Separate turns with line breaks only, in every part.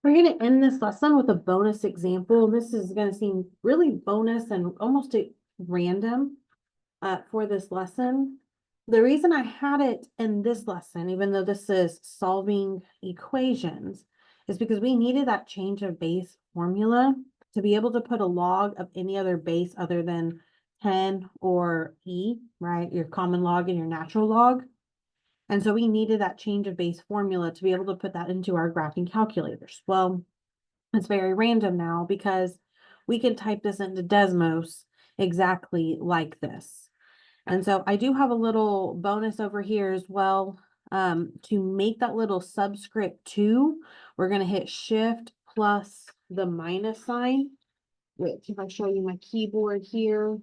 We're going to end this lesson with a bonus example. This is going to seem really bonus and almost random for this lesson. The reason I had it in this lesson, even though this is solving equations, is because we needed that change of base formula to be able to put a log of any other base other than 10 or e, right? Your common log and your natural log. And so we needed that change of base formula to be able to put that into our graphing calculators. Well, it's very random now because we can type this into Desmos exactly like this. And so I do have a little bonus over here as well. To make that little subscript 2, we're going to hit Shift plus the minus sign, which if I show you my keyboard here,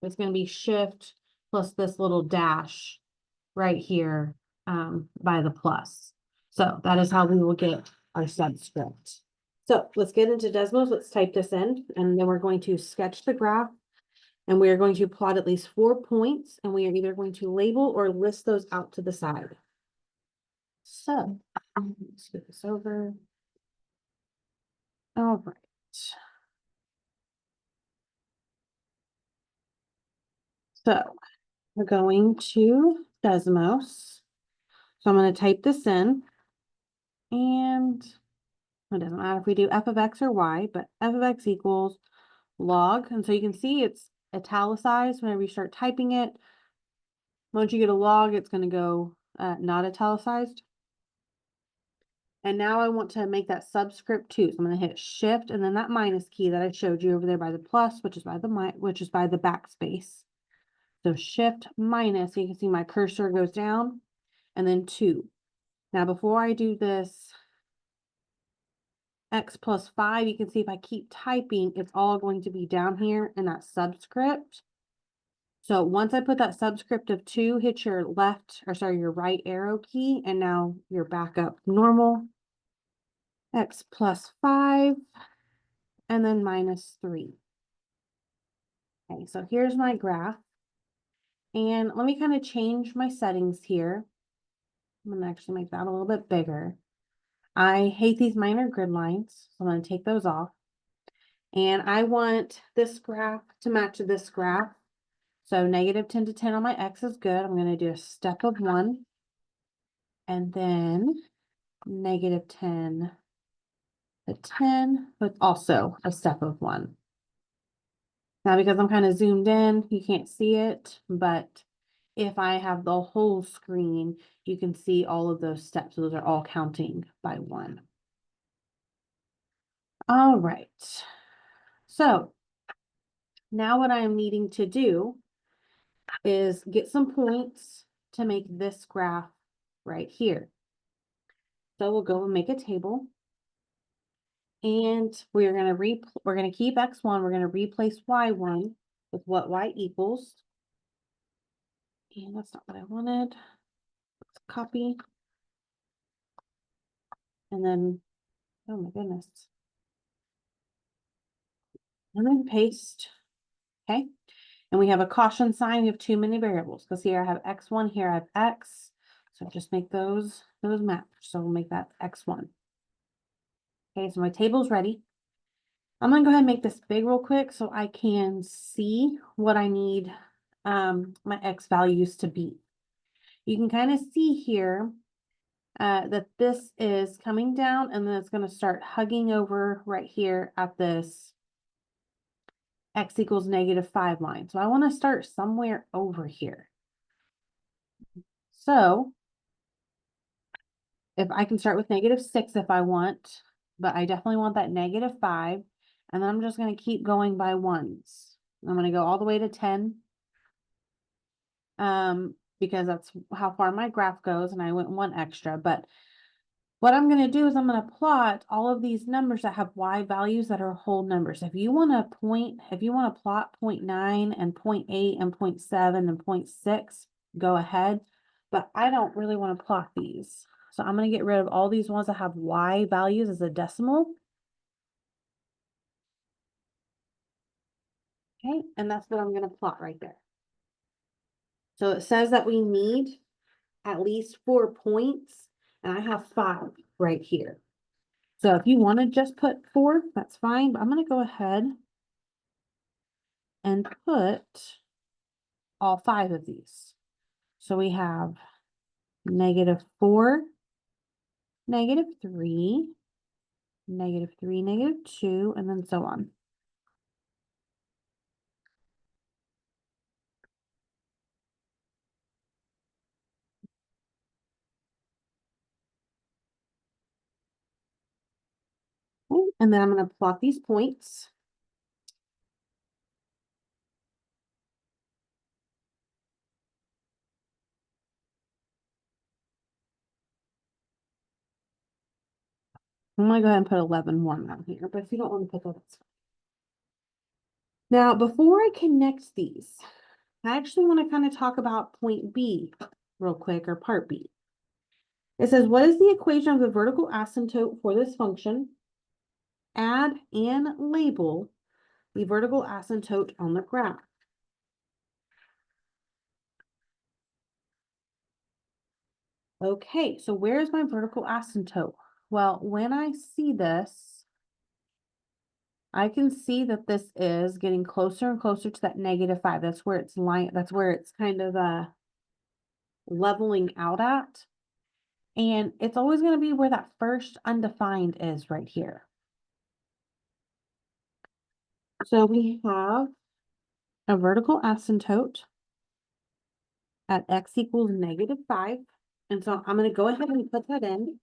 it's going to be Shift plus this little dash right here by the plus. So that is how we will get our subscript. So let's get into Desmos. Let's type this in, and then we're going to sketch the graph, and we are going to plot at least 4 points, and we are either going to label or list those out to the side. So let's get this over. All right. So we're going to Desmos. So I'm going to type this in, and it doesn't matter if we do f of x or y, but f of x equals log. And so you can see it's italicized whenever you start typing it. Once you get a log, it's going to go not italicized. And now I want to make that subscript 2. So I'm going to hit Shift and then that minus key that I showed you over there by the plus, which is by the backspace. So Shift minus, so you can see my cursor goes down, and then 2. Now before I do this x plus 5, you can see if I keep typing, it's all going to be down here in that subscript. So once I put that subscript of 2, hit your your right arrow key, and now you're back up normal. X plus 5, and then minus 3. Okay, so here's my graph. And let me kind of change my settings here. I'm going to actually make that a little bit bigger. I hate these minor grid lines, so I'm going to take those off. And I want this graph to match this graph. So negative 10 to 10 on my x is good. I'm going to do a step of 1. And then negative 10 to 10 with also a step of 1. Now, because I'm kind of zoomed in, you can't see it, but if I have the whole screen, you can see all of those steps. Those are all counting by 1. All right. So now what I am needing to do is get some points to make this graph right here. So we'll go and make a table. And we're going to keep x1. We're going to replace y1 with what y equals. And that's not what I wanted. Let's copy. And then, oh my goodness. And then paste. Okay. And we have a caution sign. We have too many variables because here I have x1, here I have x. So just make those match. So we'll make that x1. Okay, so my table's ready. I'm gonna go ahead and make this big real quick so I can see what I need my x values to be. You can kind of see here that this is coming down, and then it's going to start hugging over right here at this x equals -5 line. So I want to start somewhere over here. So if I can start with -6 if I want, but I definitely want that -5. And then I'm just going to keep going by ones. I'm going to go all the way to 10. Because that's how far my graph goes, and I went 1 extra. But what I'm going to do is I'm going to plot all of these numbers that have y values that are whole numbers. If you want to plot 0.9 and 0.8 and 0.7 and 0.6, go ahead. But I don't really want to plot these. So I'm going to get rid of all these ones that have y values as a decimal. Okay, and that's what I'm going to plot right there. So it says that we need at least 4 points, and I have 5 right here. So if you want to just put 4, that's fine, but I'm going to go ahead and put all 5 of these. So we have -4, -3, -3, -2, and then so on. Okay, and then I'm going to plot these points. I'm going to go ahead and put 11, 1 on here, but if you don't want to put that, that's fine. Now, before I connect these, I actually want to kind of talk about point B real quick, or part B. It says, what is the equation of the vertical asymptote for this function? Add and label the vertical asymptote on the graph. Okay, so where's my vertical asymptote? Well, when I see this, I can see that this is getting closer and closer to that -5. That's where it's that's where it's kind of leveling out at. And it's always going to be where that first undefined is, right here. So we have a vertical asymptote at x equals -5. And so I'm going to go ahead and put that in.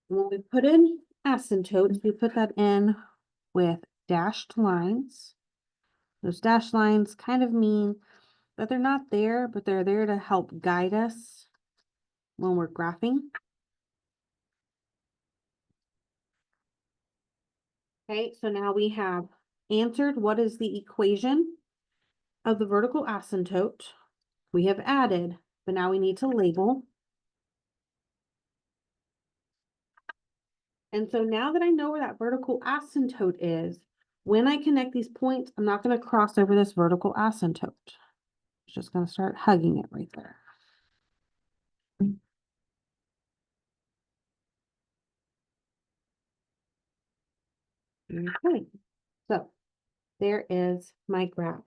When we put in asymptotes, we put that in with dashed lines. Those dashed lines kind of mean that they're not there, but they're there to help guide us when we're graphing. Okay, so now we have answered what is the equation of the vertical asymptote. We have added, but now we need to label. And so now that I know where that vertical asymptote is, when I connect these points, I'm not going to cross over this vertical asymptote. It's just going to start hugging it right there. Okay, so there is my graph.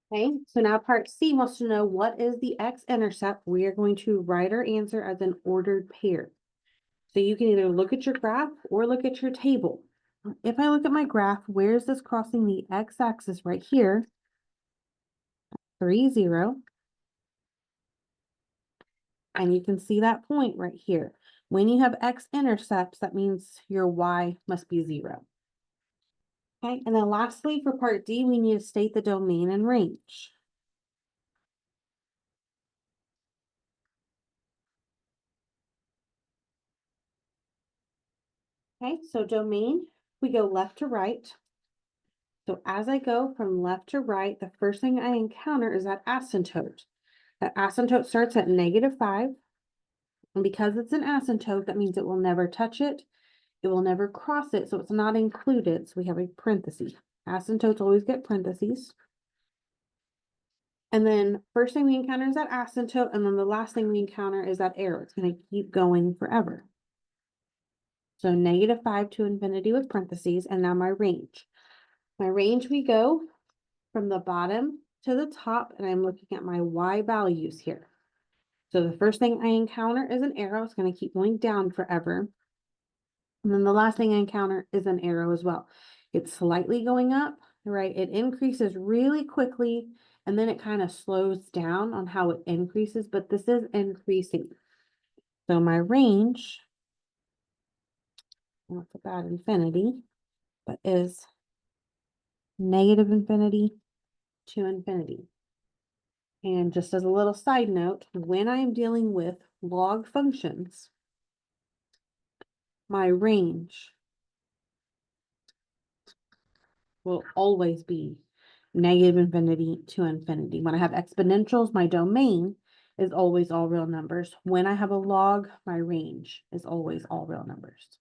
Okay, so now part C wants to know, what is the x-intercept? We are going to write our answer as an ordered pair. So you can either look at your graph or look at your table. If I look at my graph, where is this crossing the x-axis? Right here, 3, 0. And you can see that point right here. When you have x-intercepts, that means your y must be 0. Okay, and then lastly, for part D, we need to state the domain and range. Okay, so domain, we go left to right. So as I go from left to right, the first thing I encounter is that asymptote. That asymptote starts at -5. And because it's an asymptote, that means it will never touch it. It will never cross it, so it's not included. So we have a parenthesis. Asymptotes always get parentheses. And then first thing we encounter is that asymptote, and then the last thing we encounter is that arrow. It's going to keep going forever. So -5 to infinity with parentheses, and now my range. My range, we go from the bottom to the top, and I'm looking at my y values here. So the first thing I encounter is an arrow. It's going to keep going down forever. And then the last thing I encounter is an arrow as well. It's slightly going up, right? It increases really quickly, and then it kind of slows down on how it increases, but this is increasing. So my range, I'll put that infinity, but is -infinity to infinity. And just as a little side note, when I am dealing with log functions, my range will always be -infinity to infinity. When I have exponentials, my domain is always all real numbers. When I have a log, my range is always all real numbers.